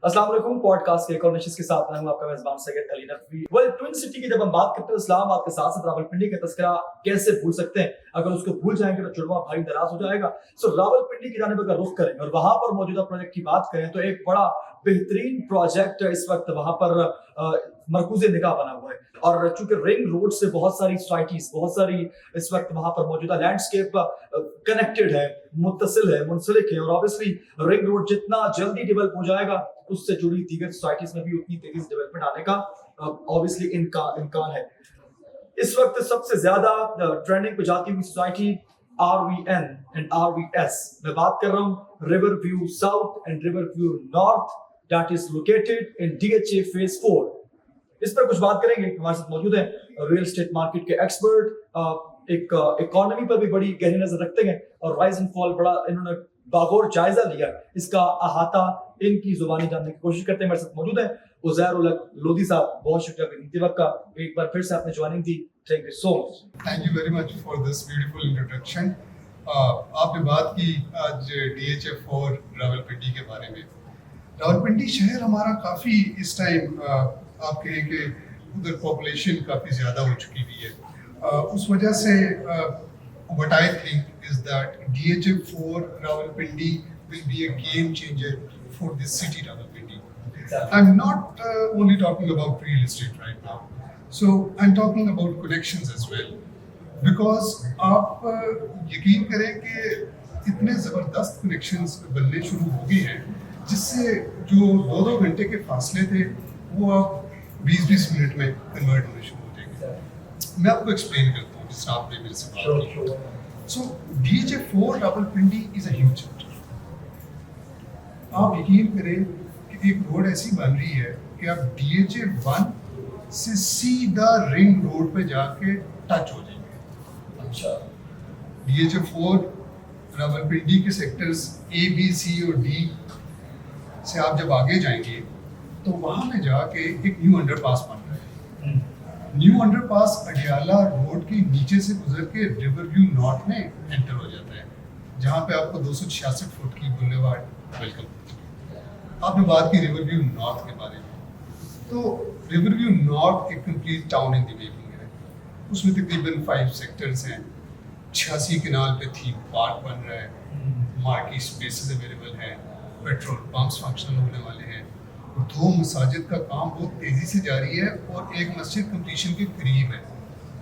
अस्सलाम वालेकुम। पॉडकास्ट के एक और नशिश के साथ मैं हूं आपका मेजबान सैयद अली नकवी। ट्विन सिटी की जब हम बात करते हैं इस्लामाबाद के साथ साथ रावलपिंडी का तस्करा कैसे भूल सकते हैं। अगर उसको भूल जाएंगे तो जुड़वा भाई नाराज हो जाएगा। सो रावलपिंडी की जानिब अगर रुख करें और वहां पर मौजूदा प्रोजेक्ट की बात करें तो एक बड़ा बेहतरीन प्रोजेक्ट इस वक्त वहां पर मरकूज़े निगाह बना हुआ है। और चूंकि रिंग रोड से बहुत सारी सोसाइटीज, बहुत सारी इस वक्त वहां पर मौजूदा लैंडस्केप कनेक्टेड है, मुत्तसिल है, मुंसलिक है। और ऑब्वियसली रिंग रोड जितना जल्दी डेवलप हो जाएगा उससे जुड़ी दीगर सोसाइटीज में भी उतनी तेजी से डेवलपमेंट आने का ऑब्वियसली इम्कान है। इस वक्त सबसे ज्यादा ट्रेंडिंग पे जाती हुई सोसाइटी RVN एंड RVS, मैं बात कर रहा हूं river View south and river View north that is located in DHA phase 4। इस पर कुछ बात करेंगे। हमारे साथ मौजूद है रियल एस्टेट मार्केट के एक्सपर्ट, एक इकोनॉमी पर भी बड़ी गहरी नजर रखते हैं और राइज एंड फॉल बड़ा इन्होंने बागौर जायजा लिया, इसका अहाता इनकी जुबानी जानने की कोशिश करते हैं। मेरे साथ मौजूद है उज़ैर उल हक लोधी साहब। बहुत शुक्रिया कीमती वक्त का, एक बार फिर से आपने joining the. Thank you so much. Thank you very much for this beautiful introduction. आपने बात की आज DHA 4 रावलपिंडी के बारे में। रावलपिंडी शहर हमारा काफ़ी इस टाइम आप कहें कि उधर पॉपुलेशन काफ़ी ज़्यादा हो चुकी हुई है। उस वजह से what I think is that DHA 4 Rawalpindi will be a game changer for this city Rawalpindi. I'm not only talking about real estate right now. So I'm talking about connections as well. Because आप यकीन करें कि इतने ज़बरदस्त connections बनने शुरू हो गए हैं जिससे जो 2-2 घंटे के फासले थे वो अब 20-20 मिनट में कन्वर्ट होने शुरू हो जाएंगे। मैं आपको एक्सप्लेन करता हूँ जिस आपने मेरे से बात की। So DHA 4 Rawalpindi is a huge center. आप यकीन करें कि एक रोड ऐसी बन रही है कि आप DHA 1 से सीधा रिंग रोड पे जाके टच हो जाएंगे। अच्छा, DHA 4 रावलपिंडी के सेक्टर्स A, B, C और D से आप जब आगे जाएंगे तो वहाँ में जाके एक न्यू अंडरपास बन रहा है। न्यू अंडरपास अडियाला रोड के नीचे से गुजर के रिवर व्यू नॉर्थ में एंटर हो जाता है, जहाँ पे आपको 266 फुट की बुलेवार्ड वेलकम। आपने बात की रिवर व्यू नॉर्थ के बारे में, तो रिवर व्यू नॉर्थ एक complete town in the making है। उसमें तकरीबन 5 सेक्टर्स हैं, 86 कनाल पे थीम पार्क बन रहा है, मार्केट स्पेसेस अवेलेबल हैं, पेट्रोल पंप्स फंक्शनल होने वाले हैं, 2 मसाजिद का काम बहुत तेज़ी से जारी है और एक मस्जिद कंप्लीशन के करीब है।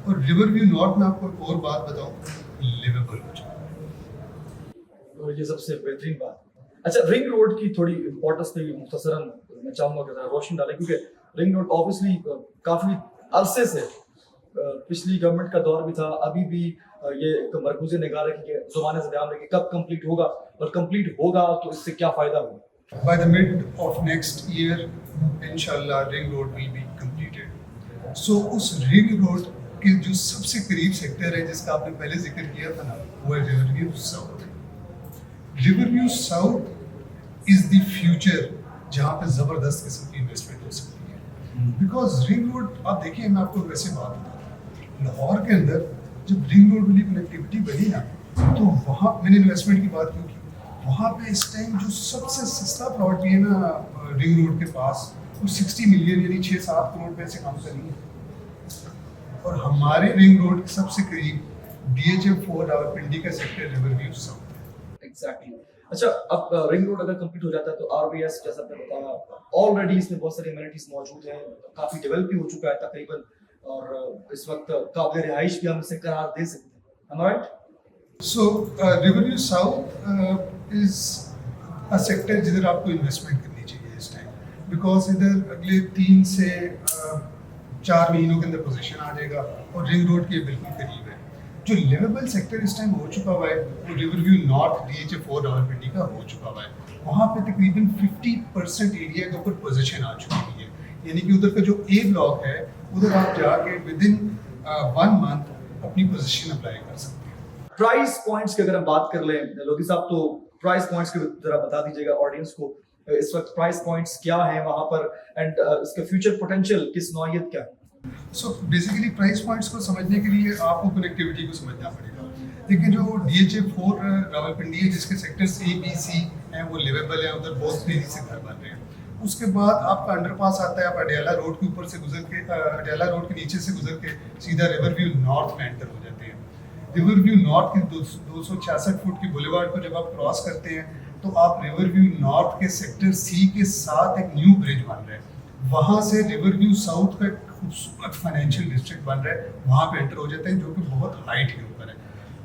और रिवर व्यू नॉर्थ में आपको एक और बात बताऊं, लिवेबल हो चुका है। तो ये सबसे बेहतरीन बात। अच्छा, रिंग रोड की थोड़ी इंपॉर्टेंस पे भी मुख्तसरन मैं चाहूंगा कि जरा रोशनी डालें, क्योंकि रिंग रोड ऑब्वियसली काफ़ी अरसे से पिछली गवर्नमेंट का दौर भी था, अभी भी ये एक मरकूज़े निगाह रखी कि ज़माने से ध्यान रखें कब कंप्लीट होगा और कंप्लीट होगा तो इससे क्या फ़ायदा होगा। By the mid of next year, inshallah, ring road will be completed. So उस ring road के जो सबसे करीब सेक्टर है जिसका आपने पहले जिक्र किया था ना, वो है Riverview south. Riverview south is the future जहाँ पे जबरदस्त किस्म की इन्वेस्टमेंट हो सकती है। बिकॉज रिंग रोड आप देखिए, मैं आपको वैसे बात बताऊँ, लाहौर के अंदर जब रिंग रोड वाली कनेक्टिविटी बनी ना, तो वहाँ मैंने इन्वेस्टमेंट की बात क्यों की, वहाँ पे इस टाइम जो सबसे सस्ता प्लॉट भी है ना रिंग रोड के पास, वो 60 मिलियन यानी 6-7 करोड़ रुपए से कम का नहीं है। और हमारे रिंग रोड के सबसे करीब DHA 4 रावलपिंडी का सेक्टर रिवरव्यू साउथ है। एग्जैक्टली। अच्छा, अब रिंग रोड अगर कंप्लीट हो जाता है तो RVS जैसा आपने बताया ऑलरेडी इसमें बहुत सारी एमिनिटीज मौजूद हैं, काफी डेवलप भी हो चुका है तकरीबन, और इस वक्त काबिल रिहाइश भी हम इसे करार दे सकते हैं। Am I right? So Riverview south is a sector जिधर आपको इन्वेस्टमेंट करनी चाहिए इस टाइम, बिकॉज इधर अगले 3 से 4 महीनों के अंदर पोजीशन आ जाएगा और रिंग रोड के बिल्कुल करीब है। जो लिवेबल सेक्टर इस टाइम हो चुका हुआ है वो river View north DHA 4 Rawalpindi का हो चुका हुआ है। वहाँ पे तकरीबन 50% एरिया के ऊपर पोजीशन आ चुकी हुई है, यानी कि उधर का जो A ब्लॉक है उधर आप जाके विद इन 1 मंथ अपनी पोजीशन अप्लाई कर सकते हैं। प्राइस पॉइंट्स की अगर हम बात कर लें लोधी साहब, तो प्राइस पॉइंट्स के जरा बता दीजिएगा ऑडियंस को, इस वक्त प्राइस पॉइंट्स क्या हैं वहाँ पर एंड इसका फ्यूचर पोटेंशियल किस नौइयत क्या है। सो बेसिकली प्राइस पॉइंट्स को समझने के लिए आपको कनेक्टिविटी को समझना पड़ेगा। देखिए, जो DHA 4 रावलपिंडी है जिसके सेक्टर्स A, B, C हैं वो लिवेबल है, उधर बहुत तेजी से घर बन रहे हैं। उसके बाद आपका अंडरपास आता है, आप अडयाला रोड के ऊपर से गुजर के अडयाला रोड के नीचे से गुजर के सीधा रिवर व्यू नॉर्थ में एंटर हो जाते हैं। रिवर व्यू नॉर्थ के 266 फुट की बुलेवार्ड को जब आप क्रॉस करते हैं तो आप रिवर व्यू नॉर्थ के सेक्टर सी के साथ एक न्यू ब्रिज बन रहा है, वहाँ से रिवर व्यू साउथ का एक खूबसूरत फाइनेंशियल डिस्ट्रिक्ट बन रहा है, वहाँ पे एंटर हो जाते हैं, जो कि बहुत हाइट के ऊपर है।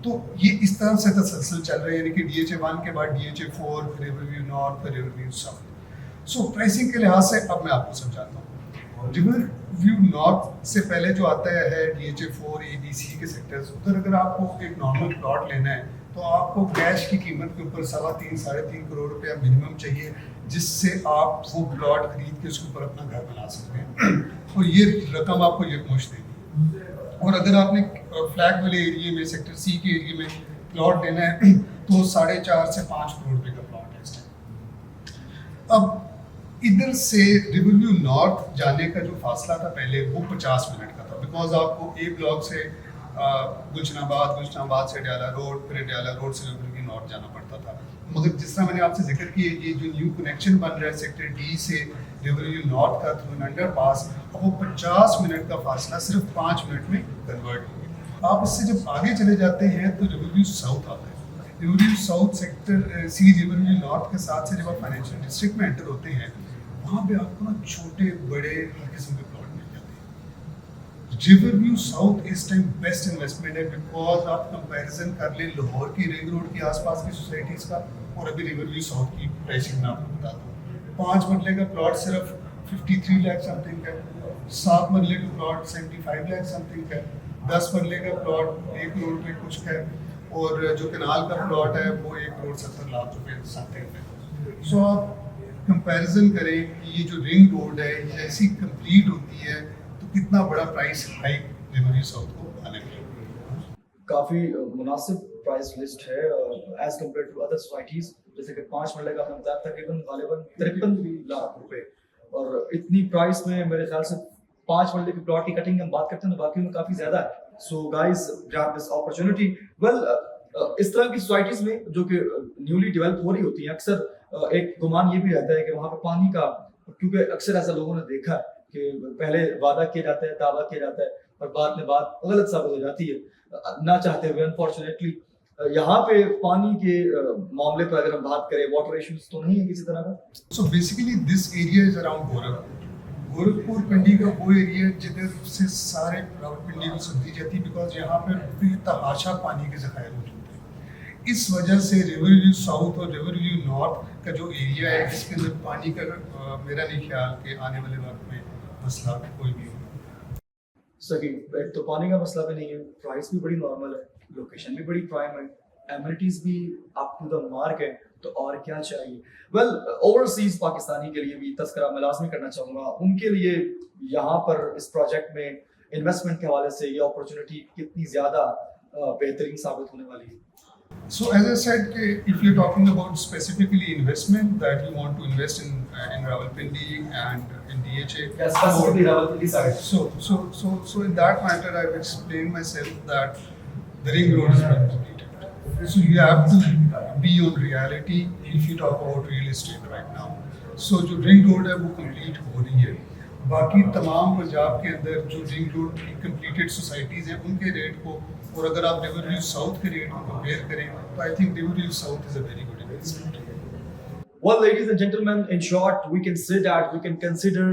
तो ये इस तरह से तसलसल चल रहा है, यानी कि DHA1 के बाद DHA4, रिवर व्यू नॉर्थ, फिर रिवर व्यू साउथ। सो प्राइसिंग के लिहाज से अब मैं आपको समझाता हूँ। रिवर व्यू नॉर्थ से पहले जो आता है DHA4, ABC के सेक्टर्स, उधर अगर आपको एक नॉर्मल प्लॉट लेना है तो आपको कैश की कीमत के ऊपर 3.25 साढ़े 3 करोड़ रुपया मिनिमम चाहिए, जिससे आप वो प्लॉट खरीद के उसके ऊपर अपना घर बना सकते हैं और ये रकम आपको ये मुश्त देगी। और अगर आपने फ्लैग वाले एरिया में सेक्टर सी के एरिया में प्लॉट लेना है तो 4.5 से 5 करोड़ रुपए का प्लॉट है इस टाइम। अब इधर से रिवर व्यू नॉर्थ जाने का जो फासला था पहले वो 50 मिनट का था, बिकॉज आपको ए ब्लॉक से गुलशनाबाद से अडयाला रोड, फिर अडयाला रोड से रिवर व्यू नॉर्थ जाना पड़ता था। मगर जिस तरह मैंने आपसे जिक्र किया, ये जो न्यू कनेक्शन बन रहा है सेक्टर डी से रिवर व्यू नॉर्थ का थ्रू अंडर पास, अब वो 50 मिनट का फासला सिर्फ 5 मिनट में कन्वर्ट हो गया। आप इससे जब आगे चले जाते हैं तो रिवर व्यू साउथ आता है। River View South sector C River View North के साथ से जब आप फाइनेंशियल डिस्ट्रिक्ट में एंटर होते हैं, वहाँ पे आपको ना छोटे बड़े हर किस्म के प्लॉट मिल जाते हैं। रिवर व्यू साउथ इस टाइम बेस्ट इन्वेस्टमेंट है, बिकॉज आप कंपैरिजन कर ले लाहौर की रिंग रोड के आसपास की सोसाइटीज़ का और अभी रिवर व्यू साउथ की प्राइसिंग मैं आपको बताता हूँ। 5 मरले का प्लॉट सिर्फ 53 लाख समथिंग है, 7 मरले का प्लॉट 75 लाख समथिंग है, 10 मरले का प्लॉट 1 करोड़ रुपये कुछ है, और जो कनाल का प्लॉट है वो 1 करोड़ 70 लाख रुपये समथिंग है। सो आप कंपैरिजन करें कि ये जो रिंग रोड है ये ऐसी कंप्लीट होती है तो कितना बड़ा price hike River View South को आने वाला है। काफी मुनासिब प्राइस लिस्ट है as compare to other societies, जैसे कि 5 मरले का आपने बताया तकरीबन गालिबन 53 लाख रुपए, और इतनी प्राइस में मेरे ख्याल से 5 मरले की प्लॉट की कटिंग हम बात करते हैं तो बाकी में काफी ज्यादा है। So guys grab this opportunity. Well इस तरह की सोसाइटीज में जो कि न्यूली डेवलप हो रही होती हैं, अक्सर एक गुमान ये भी रहता है कि वहाँ पे पानी का, क्योंकि अक्सर ऐसा लोगों ने देखा है कि पहले वादा किया जाता है, दावा किया जाता है और बाद में बात गलत साबित हो जाती है ना चाहते हुए अनफॉर्चुनेटली। यहाँ पे पानी के मामले पर अगर हम बात करें, वाटर इश्यूज तो नहीं है किसी तरह का। So basically this area is around Gorakhpur Pindi का वो एरिया जिधर से सारे रावलपिंडी को सब्जी जाती है, बिकॉज यहाँ पे बेतहाशा पानी के ज़खायर मौजूद है। इस वजह से रिवर व्यू साउथ और रिवर व्यू नॉर्थ का जो एरिया है इसके अंदर पानी का मेरा नहीं ख्याल कि आने वाले वक्त में मसला कोई भी हो सही। एक तो पानी का मसला भी नहीं है, प्राइस भी बड़ी नॉर्मल है, लोकेशन भी बड़ी प्राइम है, एमिनिटीज भी अप टू द मार्क है, तो और क्या चाहिए। वेल ओवरसीज पाकिस्तानी के लिए भी तस्करा मैं लाजमी करना चाहूँगा, उनके लिए यहाँ पर इस प्रोजेक्ट में इन्वेस्टमेंट के हवाले से ये अपॉर्चुनिटी कितनी ज़्यादा बेहतरीन साबित होने वाली है। So as I said, if you're talking about specifically investment that you want to invest in Rawalpindi and in DHA, Yes, specifically Rawalpindi side. So in that matter, I've explained myself that the ring road is being completed. So you have to be on reality if you talk about real estate right now. So जो ring road है वो complete हो रही है। बाकी तमाम पंजाब के अंदर जो रिंग रोड की कंप्लीटेड सोसाइटीज़ हैं उनके रेट को, और अगर आप रिवर व्यू साउथ के रेट को कंपेयर करें तो I think river View south is a very good investment. Well, ladies and gentlemen, in short, we can say that we can consider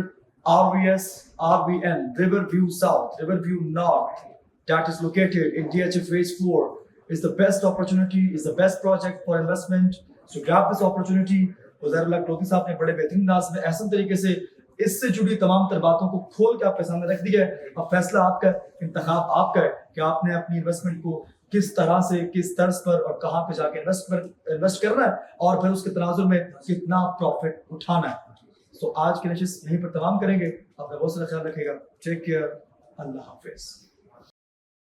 RVS, RVN, Riverview South, Riverview North, that is located in DHA Phase 4, is the best opportunity, is the best project for investment. So grab this opportunity. उज़ैरुल्लाह टोपी साहब ने बड़े बेहतरीन अंदाज में ऐसा तरीके से इससे जुड़ी तमाम तर बातों को खोल के आपके सामने रख दिया है। अब फैसला आपका, इंतखाब आपका है कि आपने अपनी इन्वेस्टमेंट को किस तरह से, किस तर्ज पर और कहाँ पे जाके इन्वेस्ट करना है और फिर उसके तनाजुर में कितना प्रॉफिट उठाना है। तो आज की नशिस्त यहीं पर तमाम करेंगे। अपना बहुत सारा ख्याल रखिएगा। Take care. अल्लाह हाफिज।